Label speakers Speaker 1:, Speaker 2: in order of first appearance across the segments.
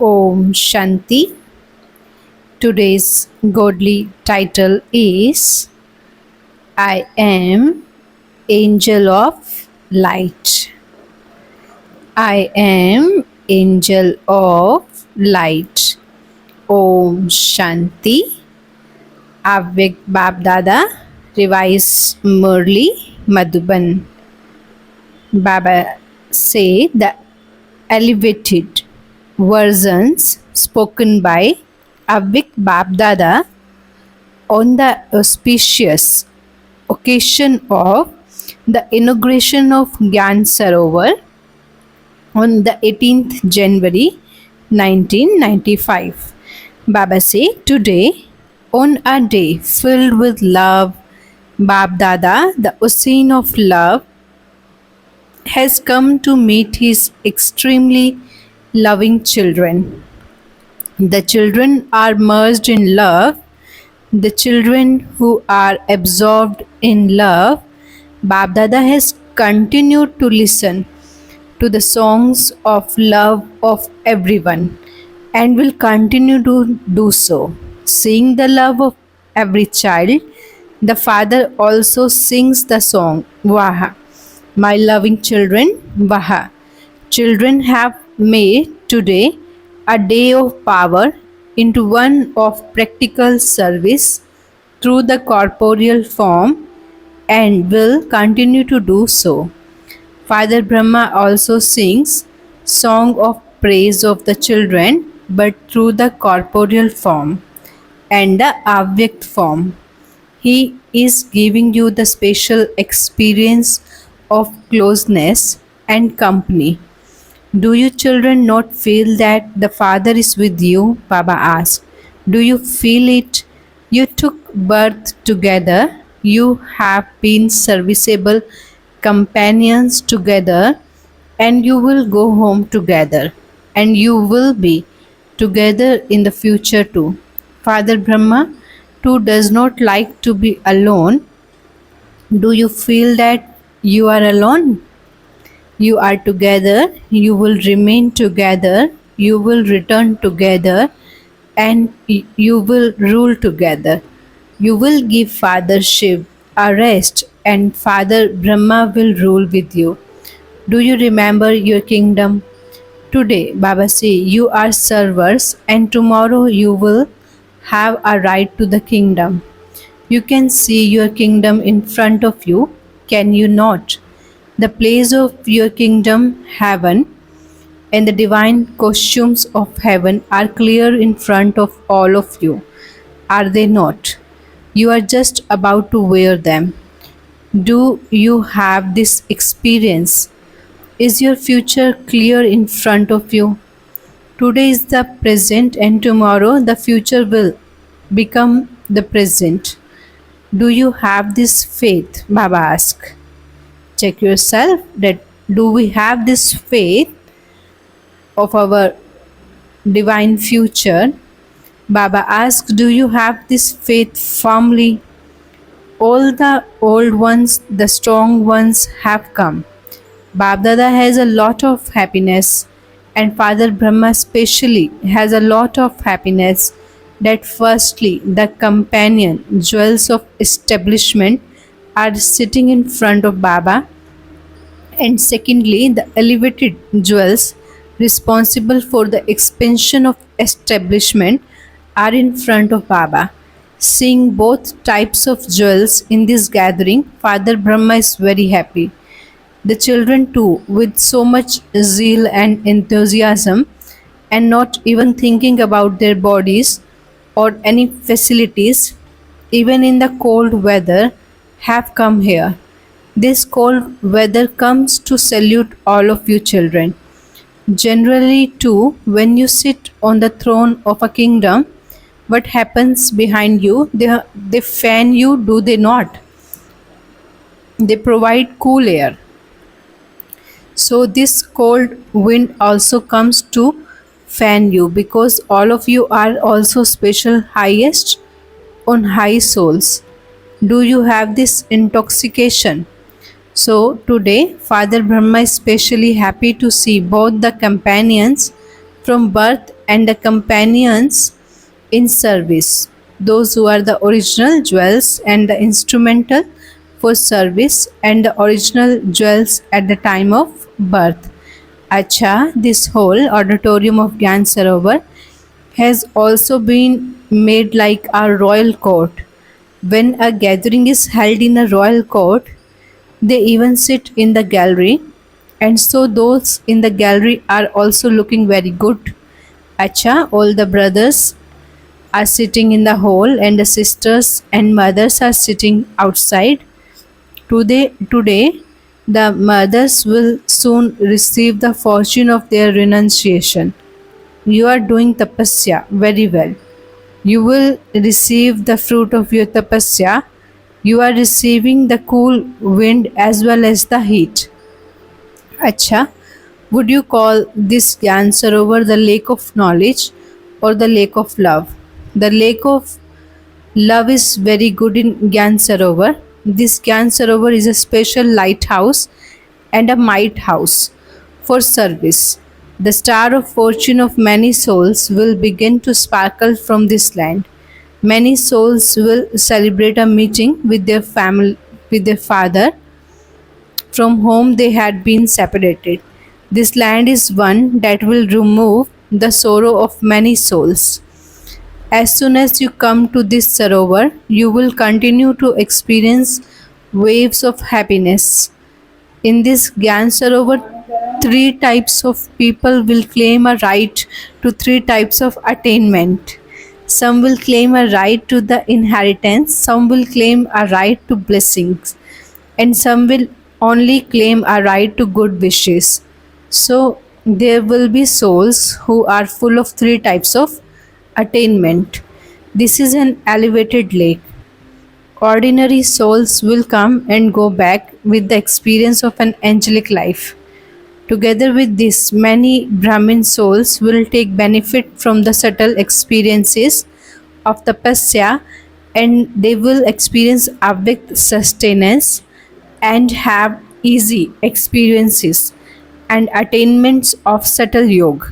Speaker 1: Om Shanti. Today's godly title is I am Angel of Light. I am Angel of Light. Om Shanti. Avyaktbapdada revise murli madhuban. Baba say the elevated versions spoken by Avyakt on the auspicious occasion of the inauguration of Gyan Sarovar on the 18th January 1995. Baba say today, on a day filled with love, Babdada, the ocean of love, has come to meet his extremely loving children. The children are merged in love. The children who are absorbed in love, Babdada has continued to listen to the songs of love of everyone and will continue to do so. Seeing the love of every child, the father also sings the song Vaha. My loving children, Vaha. Children have made today a day of power into one of practical service through the corporeal form and will continue to do so. Father Brahma also sings song of praise of the children but through the corporeal form and the avyakt form. He is giving you the special experience of closeness and company. Do you children not feel that the Father is with you? Baba asked. Do you feel it? You took birth together. You have been serviceable companions together, and you will go home together, and you will be together in the future too. Father Brahma too does not like to be alone. Do you feel that you are alone? You are together, you will remain together, you will return together, and you will rule together. You will give Father Shiv a rest, and Father Brahma will rule with you. Do you remember your kingdom? Today, Baba say, you are servers, and tomorrow you will have a right to the kingdom. You can see your kingdom in front of you, can you not? The place of your kingdom, heaven, and the divine costumes of heaven are clear in front of all of you, are they not? You are just about to wear them. Do you have this experience? Is your future clear in front of you? Today is the present, and tomorrow the future will become the present. Do you have this faith? Baba asked. Check yourself that do we have this faith of our divine future? Baba asked, do you have this faith firmly? All the old ones, the strong ones have come. Babdada has a lot of happiness, and Father Brahma especially has a lot of happiness that firstly the companion jewels of establishment are sitting in front of Baba, and secondly the elevated jewels responsible for the expansion of establishment are in front of Baba. Seeing both types of jewels in this gathering, Father Brahma is very happy. The children too, with so much zeal and enthusiasm, and not even thinking about their bodies or any facilities, even in the cold weather, have come here. This cold weather comes to salute all of you children. Generally, too, when you sit on the throne of a kingdom, what happens behind you? They fan you, do they not? They provide cool air. So, this cold wind also comes to fan you because all of you are also special highest on high souls. Do you have this intoxication? So today, Father Brahma is especially happy to see both the companions from birth and the companions in service. Those who are the original jewels and the instrumental for service and the original jewels at the time of birth. Acha, this whole auditorium of Gyan Sarovar has also been made like a royal court. When a gathering is held in a royal court, they even sit in the gallery, and so those in the gallery are also looking very good. Acha, all the brothers are sitting in the hall, and the sisters and mothers are sitting outside. Today, the mothers will soon receive the fortune of their renunciation. You are doing tapasya very well. You will receive the fruit of your tapasya. You are receiving the cool wind as well as the heat. Acha, would you call this Gyan Sarovar the lake of knowledge or the lake of love? The lake of love is very good in Gyan Sarovar. This Gyan Sarovar is a special lighthouse and a might house for service. The star of fortune of many souls will begin to sparkle from this land. Many souls will celebrate a meeting with their family, with their father, from whom they had been separated. This land is one that will remove the sorrow of many souls. As soon as you come to this Sarovar, you will continue to experience waves of happiness. In this Gyan Sarovar, three types of people will claim a right to three types of attainment. Some will claim a right to the inheritance, some will claim a right to blessings, and some will only claim a right to good wishes. So, there will be souls who are full of three types of attainment. This is an elevated lake. Ordinary souls will come and go back with the experience of an angelic life. Together with this, many Brahmin souls will take benefit from the subtle experiences of tapasya, and they will experience avyakt sustenance and have easy experiences and attainments of subtle yoga.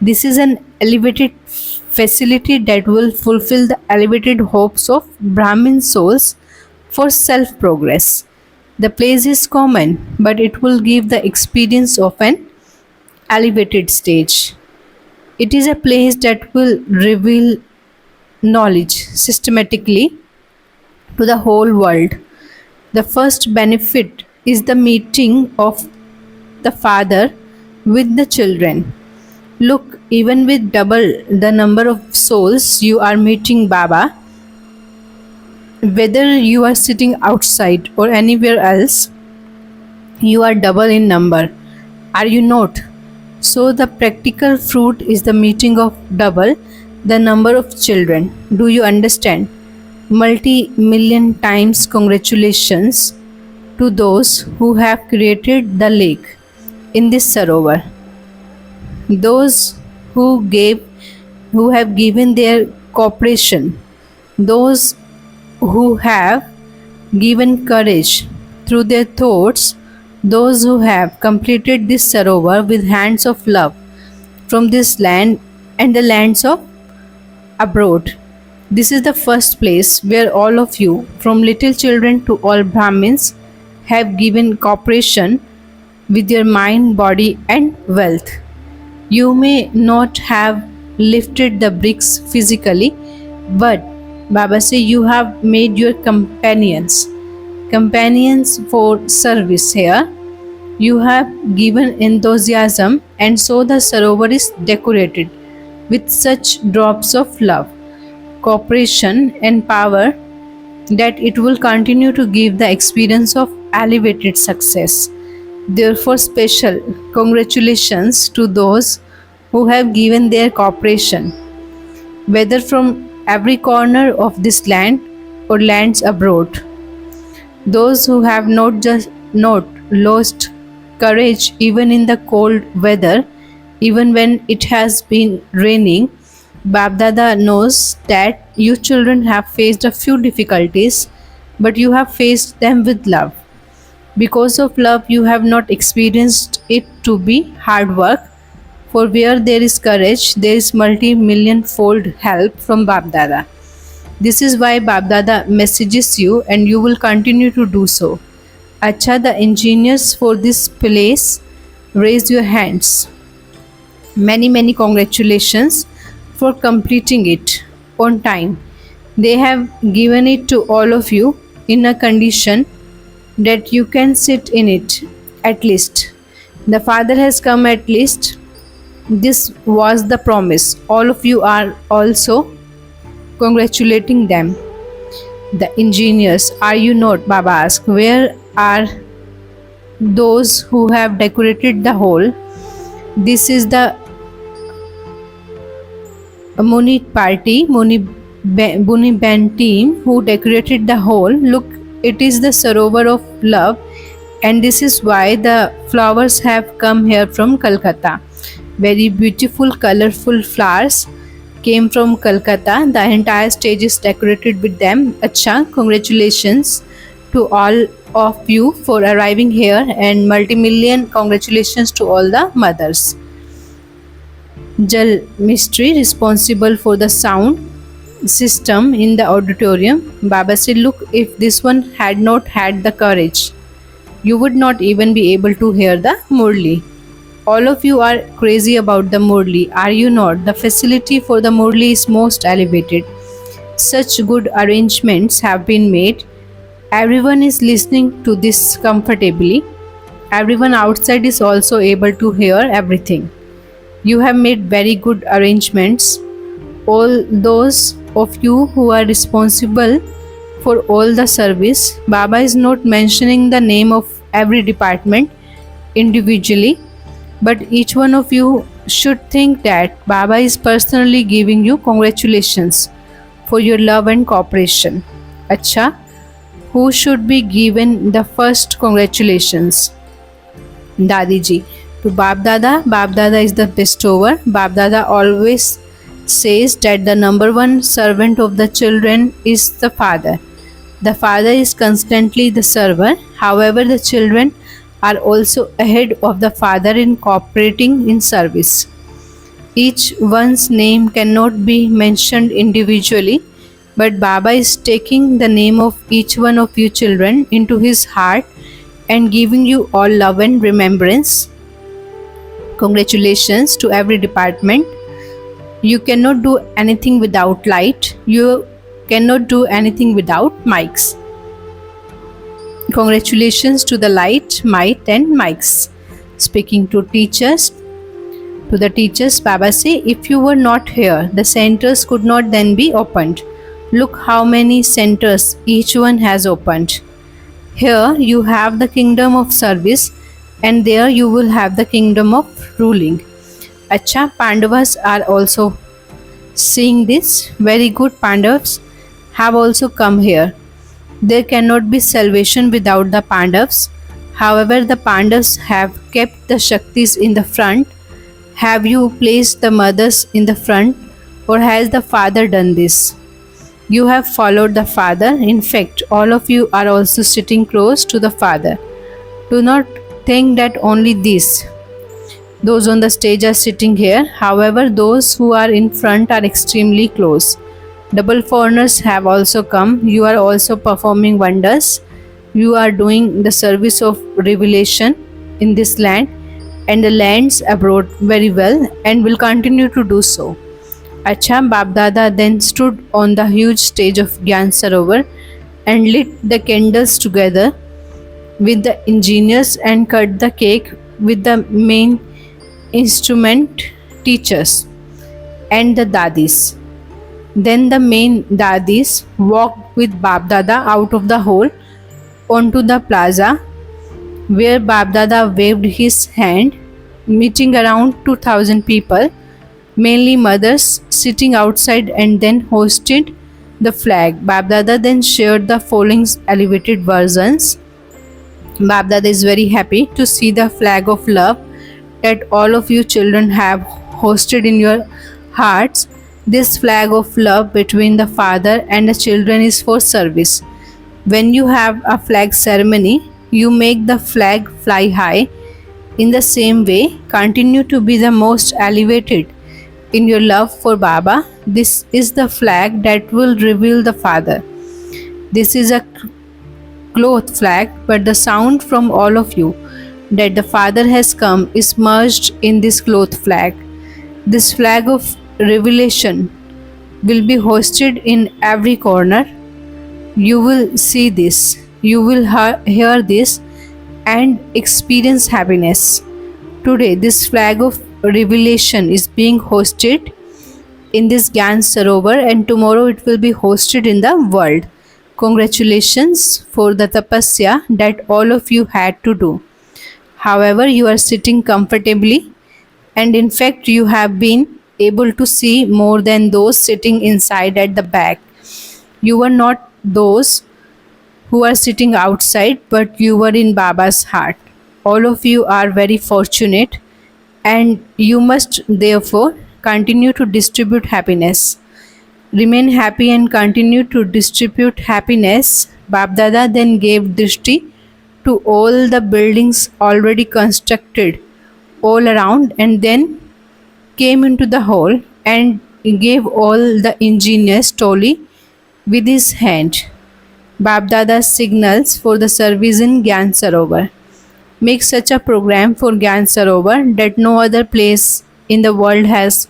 Speaker 1: This is an elevated facility that will fulfill the elevated hopes of Brahmin souls for self progress. The place is common, but it will give the experience of an elevated stage. It is a place that will reveal knowledge systematically to the whole world. The first benefit is the meeting of the father with the children. Look, even with double the number of souls you are meeting Baba, whether you are sitting outside or anywhere else, you are double in number. Are you not? So, the practical fruit is the meeting of double the number of children. Do you understand? Multi million times congratulations to those who have created the lake in this Sarovar. Those who gave, who have given their cooperation, those who have given courage through their thoughts, those who have completed this Sarovar with hands of love from this land and the lands of abroad. This is the first place where all of you, from little children to all Brahmins, have given cooperation with your mind, body, and wealth. You may not have lifted the bricks physically, but Baba say you have made your companions for service here. You have given enthusiasm, and so the Sarovar is decorated with such drops of love, cooperation, and power that it will continue to give the experience of elevated success. Therefore, special congratulations to those who have given their cooperation, whether from every corner of this land or lands abroad. Those who have not lost courage even in the cold weather, even when it has been raining. Babdada knows that you children have faced a few difficulties, but you have faced them with love. Because of love, you have not experienced it to be hard work. For where there is courage, there is multi-million fold help from Babdada. This is why Babdada messages you and you will continue to do so. Acha, the engineers for this place, raise your hands. Many congratulations for completing it on time. They have given it to all of you in a condition that you can sit in it at least. The Father has come at least. This was the promise. All of you are also congratulating them. The engineers, are you not? Baba asked. Where are those who have decorated the hall? This is the Muni party, Muni band team who decorated the hall. Look, it is the Sarovar of love, and this is why the flowers have come here from Calcutta. Very beautiful, colorful flowers came from Calcutta. The entire stage is decorated with them. Acha, congratulations to all of you for arriving here, and multi-million congratulations to all the mothers. Jal Mystery, responsible for the sound system in the auditorium. Baba said, look, if this one had not had the courage, you would not even be able to hear the murli. All of you are crazy about the murli, are you not? The facility for the murli is most elevated. Such good arrangements have been made. Everyone is listening to this comfortably. Everyone outside is also able to hear everything. You have made very good arrangements. All those of you who are responsible for all the service, Baba is not mentioning the name of every department individually, but each one of you should think that Baba is personally giving you congratulations for your love and cooperation. Acha, who should be given the first congratulations? Dadi ji. To Babdada, Babdada is the bestower. Babdada always says that the number one servant of the children is the father. The father is constantly the server. However, the children are also ahead of the father in cooperating in service. Each one's name cannot be mentioned individually, but Baba is taking the name of each one of you children into his heart and giving you all love and remembrance. Congratulations to every department. You cannot do anything without light. You cannot do anything without mics. Congratulations to the light, might and mics. Speaking to teachers, to the teachers, Baba say, if you were not here, the centers could not then be opened. Look how many centers each one has opened. Here you have the kingdom of service, and there you will have the kingdom of ruling. Acha, Pandavas are also seeing this. Very good, Pandavas have also come here. There cannot be salvation without the Pandavas. However, the Pandavas have kept the Shaktis in the front. Have you placed the mothers in the front, or has the father done this? You have followed the father. In fact, all of you are also sitting close to the father. Do not think that only those on the stage are sitting here. However, those who are in front are extremely close. Double foreigners have also come. You are also performing wonders. You are doing the service of revelation in this land and the lands abroad very well, and will continue to do so. Acha, Babdada then stood on the huge stage of Gyan Sarovar and lit the candles together with the engineers and cut the cake with the main instrument teachers and the dadis. Then the main dadis walked with Babdada out of the hall onto the plaza, where Babdada waved his hand, meeting around 2000 people, mainly mothers, sitting outside, and then hoisted the flag. Babdada then shared the following elevated versions. Babdada is very happy to see the flag of love that all of you children have hosted in your hearts. This flag of love between the father and the children is for service. When you have a flag ceremony, you make the flag fly high In the same way, continue to be the most elevated in your love for Baba. This is the flag that will reveal the Father. This is a cloth flag, but the sound from all of you that the Father has come is merged in this cloth flag. This flag of revelation will be hosted in every corner. You will see this, you will hear this, and experience happiness. Today, this flag of revelation is being hosted in this Gyan Sarovar, and tomorrow it will be hosted in the world. Congratulations for the tapasya that all of you had to do. However, you are sitting comfortably, and in fact, you have been able to see more than those sitting inside at the back. You were not those who are sitting outside, but you were in Baba's heart. All of you are very fortunate, and you must therefore continue to distribute happiness. Remain happy and continue to distribute happiness. Babdada then gave drishti to all the buildings already constructed all around, and then came into the hall and gave all the engineers toli with his hand. Babdada's signals for the service in Gyan Sarovar. Make such a program for Gyan Sarovar that no other place in the world has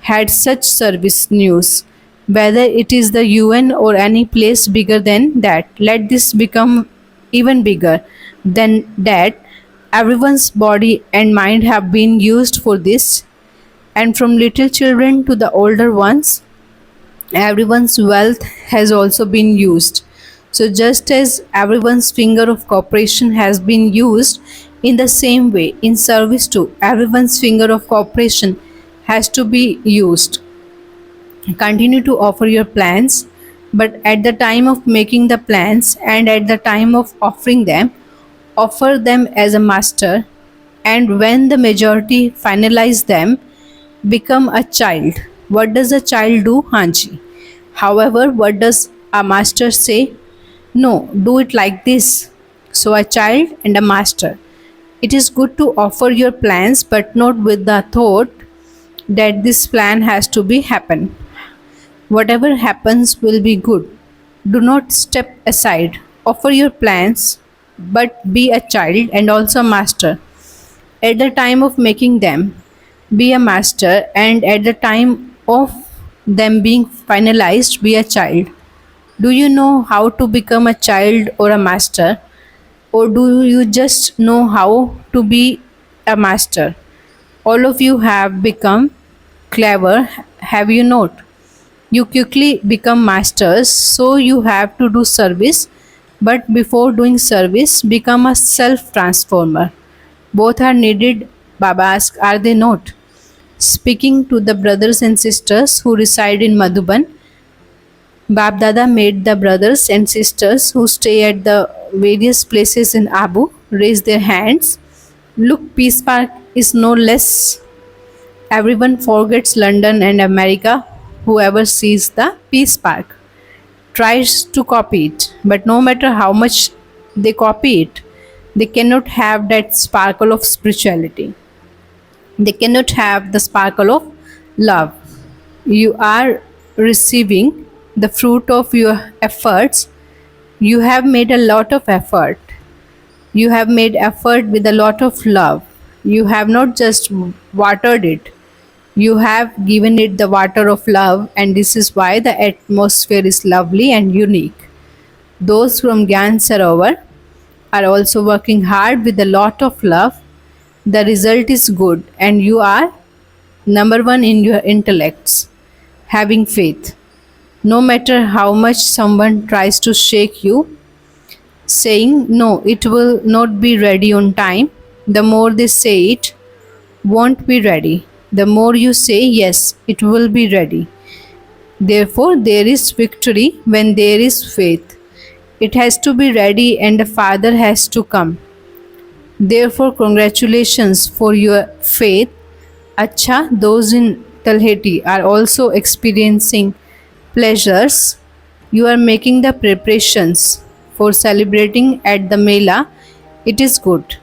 Speaker 1: had such service news. Whether it is the UN or any place bigger than that, let this become even bigger than that. Everyone's body and mind have been used for this, and from little children to the older ones, everyone's wealth has also been used. So, just as everyone's finger of cooperation has been used, in the same way, in service to everyone's finger of cooperation has to be used. Continue to offer your plans, but at the time of making the plans and at the time of offering them, offer them as a master, and when the majority finalize them, become a child. What does a child do? Hanji. However, what does a master say? No, do it like this. So, a child and a master. It is good to offer your plans, but not with the thought that this plan has to be happen. Whatever happens will be good. Do not step aside. Offer your plans, but be a child and also a master. At the time of making them, be a master, and at the time of them being finalized, be a child. Do you know how to become a child or a master? Or do you just know how to be a master? All of you have become clever, have you not? You quickly become masters, so you have to do service, but before doing service, become a self transformer. Both are needed, Baba asked, are they not? Speaking to the brothers and sisters who reside in Madhuban, Babdada made the brothers and sisters who stay at the various places in Abu raise their hands. Look, Peace Park is no less. Everyone forgets London and America. Whoever sees the Peace Park tries to copy it, but no matter how much they copy it, they cannot have that sparkle of spirituality. They cannot have the sparkle of love. You are receiving the fruit of your efforts. You have made a lot of effort. You have made effort with a lot of love. You have not just watered it, you have given it the water of love, and this is why the atmosphere is lovely and unique. Those from Gyan Sarovar are also working hard with a lot of love. The result is good, and you are number one in your intellects, having faith. No matter how much someone tries to shake you, saying no, it will not be ready on time, the more they say it won't be ready, the more you say yes, it will be ready. Therefore, there is victory when there is faith. It has to be ready, and the Father has to come. Therefore, congratulations for your faith. Acha, those in Talheti are also experiencing pleasures. You are making the preparations for celebrating at the Mela. It is good.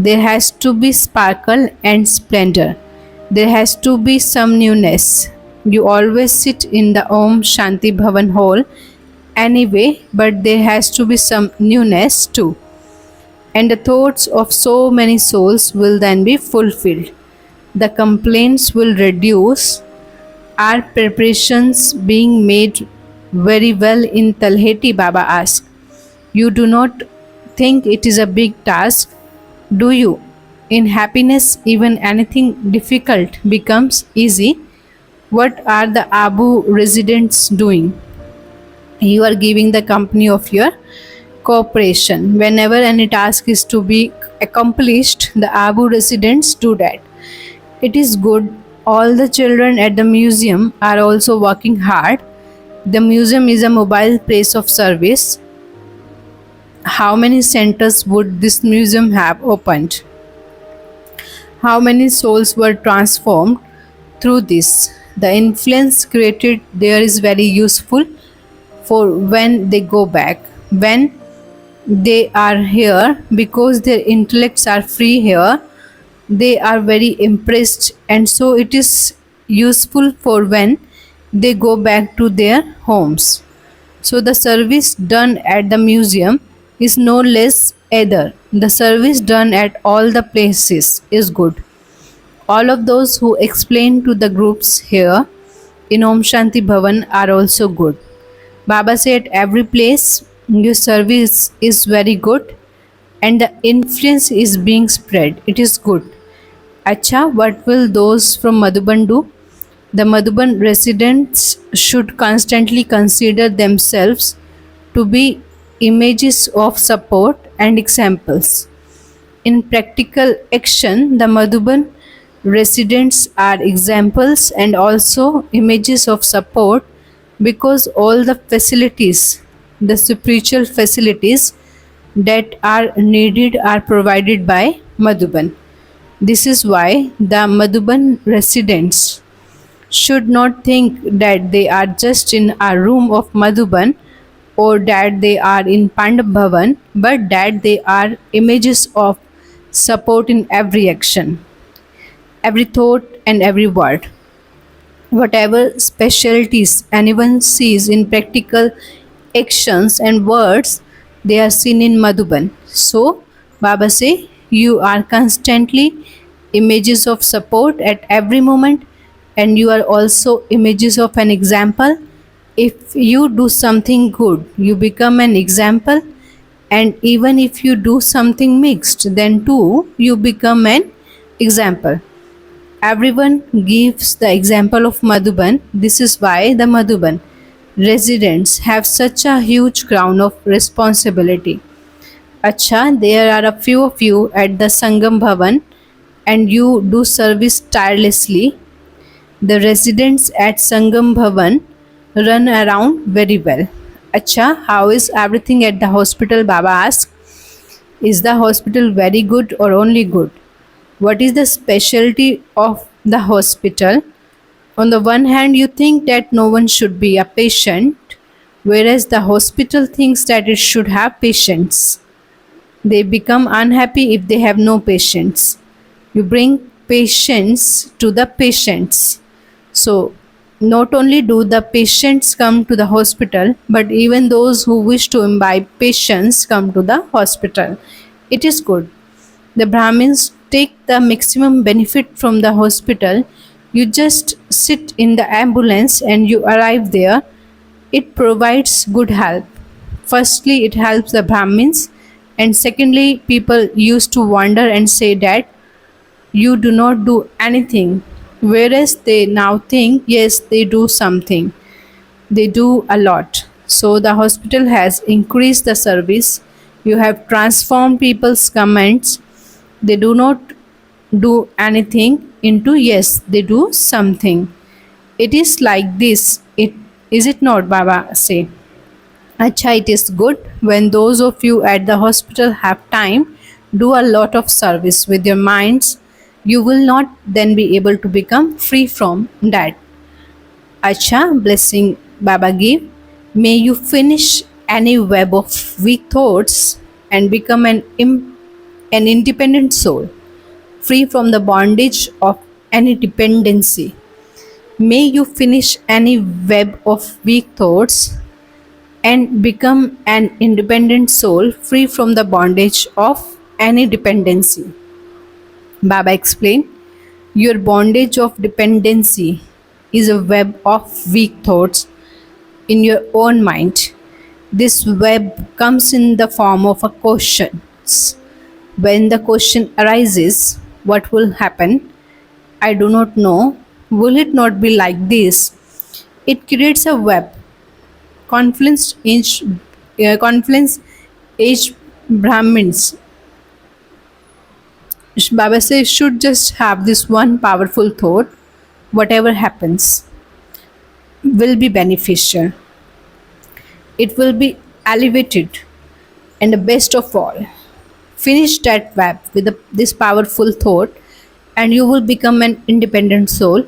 Speaker 1: There has to be sparkle and splendor. There has to be some newness. You always sit in the Om Shanti Bhavan hall anyway, but there has to be some newness too. And the thoughts of so many souls will then be fulfilled. The complaints will reduce. Are preparations being made very well in Talheti? Baba asked. You do not think it is a big task, do you? In happiness, even anything difficult becomes easy. What are the Abu residents doing? You are giving the company of your cooperation. Whenever any task is to be accomplished, the Abu residents do that. It is good. All the children at the museum are also working hard. The museum is a mobile place of service. How many centers would this museum have opened? How many souls were transformed through this? The influence created there is very useful for when they go back. When they are here, because their intellects are free here, they are very impressed, and so it is useful for when they go back to their homes. So the service done at the museum is no less either. The service done at all the places is good. All of those who explain to the groups here in Om Shanti Bhavan are also good. Baba said every place your service is very good and the influence is being spread. It is good. Acha, what will those from Madhuban do? The Madhuban residents should constantly consider themselves to be images of support and examples. In practical action, the Madhuban residents are examples and also images of support because all the facilities, the spiritual facilities that are needed are provided by Madhuban. This is why the Madhuban residents should not think that they are just in a room of Madhuban or that they are in Pandab Bhavan, but that they are images of support in every action, every thought, and every word. Whatever specialties anyone sees in practical actions and words, they are seen in Madhuban. So, Baba say, you are constantly images of support at every moment, and you are also images of an example. If you do something good, you become an example, and even if you do something mixed, then too you become an example. Everyone gives the example of Madhuban. This is why the Madhuban residents have such a huge crown of responsibility. Acha, there are a few of you at the Sangam Bhavan and you do service tirelessly. The residents at Sangam Bhavan run around very well. Acha, how is everything at the hospital? Baba asked. Is the hospital very good or only good? What is the specialty of the hospital? On the one hand, you think that no one should be a patient, whereas the hospital thinks that it should have patients. They become unhappy if they have no patients. You bring patients to the patients. So, not only do the patients come to the hospital, but even those who wish to imbibe patients come to the hospital. It is good. The Brahmins take the maximum benefit from the hospital. You just sit in the ambulance and you arrive there. It provides good help. Firstly, it helps the Brahmins, and secondly, people used to wonder and say that you do not do anything, whereas they now think yes, they do something, they do a lot. So the hospital has increased the service. You have transformed people's comments, they do not do anything, into yes, they do something. It is like this, it is it not? Baba say. Acha, it is good when those of you at the hospital have time, do a lot of service with your minds. You will not then be able to become free from that. Acha, blessing Baba give. May you finish any web of weak thoughts and become an an independent soul, free from the bondage of any dependency. May you finish any web of weak thoughts and become an independent soul, free from the bondage of any dependency. Baba explained, your bondage of dependency is a web of weak thoughts in your own mind. This web comes in the form of a question. When the question arises, what will happen? I do not know. Will it not be like this? It creates a web. Confluence each Brahmins. Baba says should just have this one powerful thought. Whatever happens will be beneficial. It will be elevated, and the best of all, finish that web with this powerful thought, and you will become an independent soul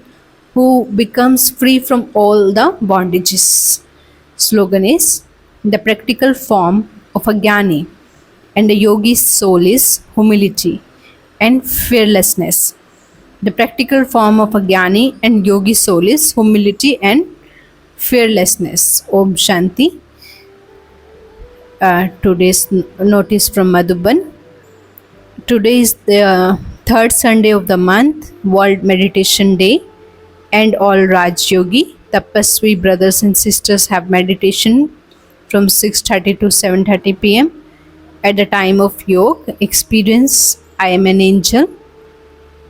Speaker 1: who becomes free from all the bondages. Slogan is the practical form of a jnani and a yogi's soul is humility and fearlessness. The practical form of a jnani and yogi soul is humility and fearlessness. Om Shanti. Today's notice from Madhuban. Today is the third Sunday of the month, World Meditation Day, and all Raj Yogi, Tapasvi brothers and sisters have meditation from 6:30 to 7:30 p.m. At the time of yoga, experience I am an angel,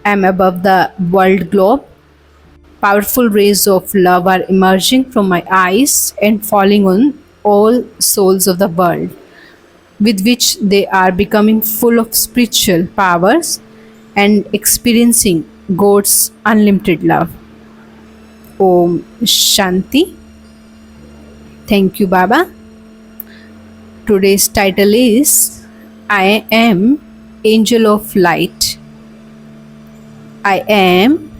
Speaker 1: I am above the world globe. Powerful rays of love are emerging from my eyes and falling on all souls of the world, with which they are becoming full of spiritual powers and experiencing God's unlimited love. Om Shanti. Thank you, Baba. Today's title is I am Angel of Light. I am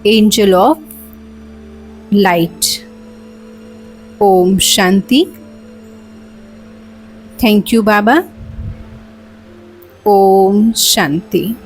Speaker 1: Angel of Light. Om Shanti. Thank you, Baba. Om Shanti.